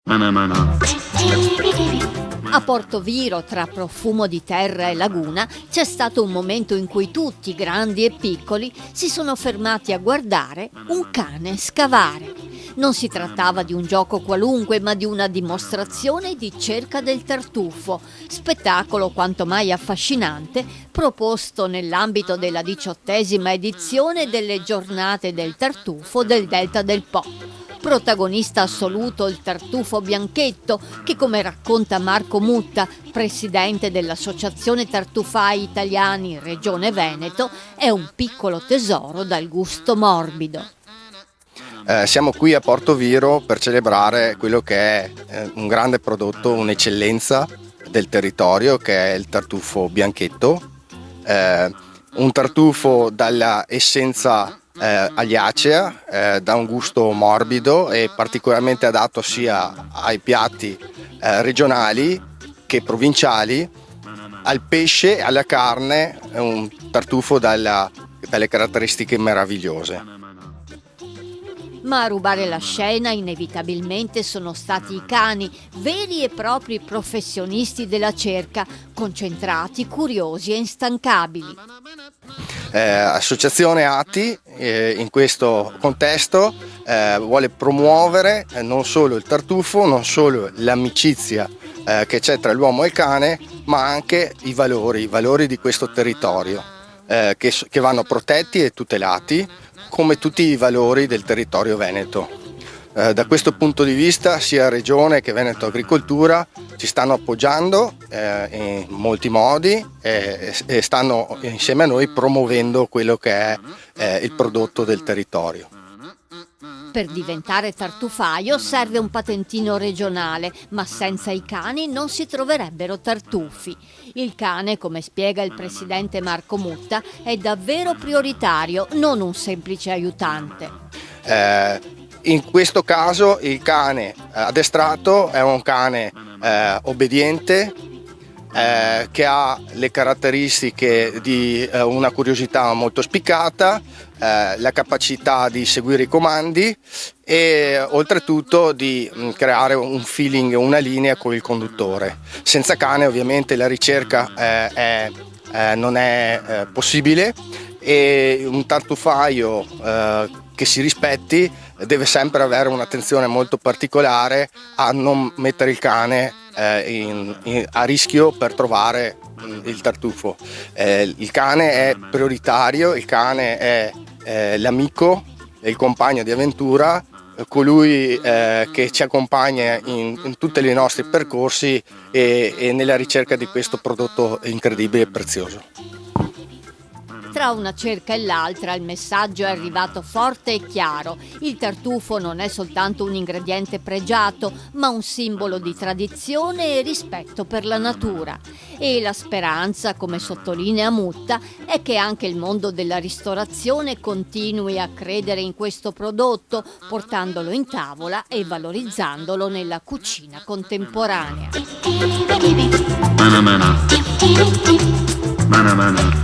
A Portoviro, tra Profumo di Terra e Laguna, c'è stato un momento in cui tutti, grandi e piccoli, si sono fermati a guardare un cane scavare. Non si trattava di un gioco qualunque, ma di una dimostrazione di cerca del tartufo, spettacolo quanto mai affascinante, proposto nell'ambito della 18ª edizione delle Giornate del Tartufo del Delta del Po. Protagonista assoluto il tartufo bianchetto che, come racconta Marco Mutta, presidente dell'Associazione Tartufai Italiani Regione Veneto, è un piccolo tesoro dal gusto morbido. Siamo qui a Portoviro per celebrare quello che è un grande prodotto, un'eccellenza del territorio, che è il tartufo bianchetto, un tartufo dalla essenza agliacea, da un gusto morbido e particolarmente adatto sia ai piatti regionali che provinciali, al pesce, alla carne, è un tartufo dalle caratteristiche meravigliose. Ma a rubare la scena inevitabilmente sono stati i cani, veri e propri professionisti della cerca, concentrati, curiosi e instancabili. Associazione ATI in questo contesto vuole promuovere non solo il tartufo, non solo l'amicizia che c'è tra l'uomo e il cane, ma anche i valori di questo territorio che vanno protetti e tutelati, come tutti i valori del territorio veneto. Da questo punto di vista sia Regione che Veneto Agricoltura ci stanno appoggiando in molti modi e stanno insieme a noi promuovendo quello che è il prodotto del territorio. Per diventare tartufaio serve un patentino regionale, ma senza i cani non si troverebbero tartufi. Il cane, come spiega il presidente Marco Mutta, è davvero prioritario, non un semplice aiutante. In questo caso il cane addestrato è un cane obbediente, che ha le caratteristiche di una curiosità molto spiccata, la capacità di seguire i comandi e oltretutto di creare un feeling, una linea con il conduttore. Senza cane ovviamente la ricerca non è possibile e un tartufaio che si rispetti deve sempre avere un'attenzione molto particolare a non mettere il cane a rischio per trovare il tartufo. Il cane è prioritario, il cane è l'amico, è il compagno di avventura, colui che ci accompagna in tutti i nostri percorsi e nella ricerca di questo prodotto incredibile e prezioso. Tra una cerca e l'altra il messaggio è arrivato forte e chiaro. Il tartufo non è soltanto un ingrediente pregiato, ma un simbolo di tradizione e rispetto per la natura. E la speranza, come sottolinea Mutta, è che anche il mondo della ristorazione continui a credere in questo prodotto, portandolo in tavola e valorizzandolo nella cucina contemporanea. Mana mana.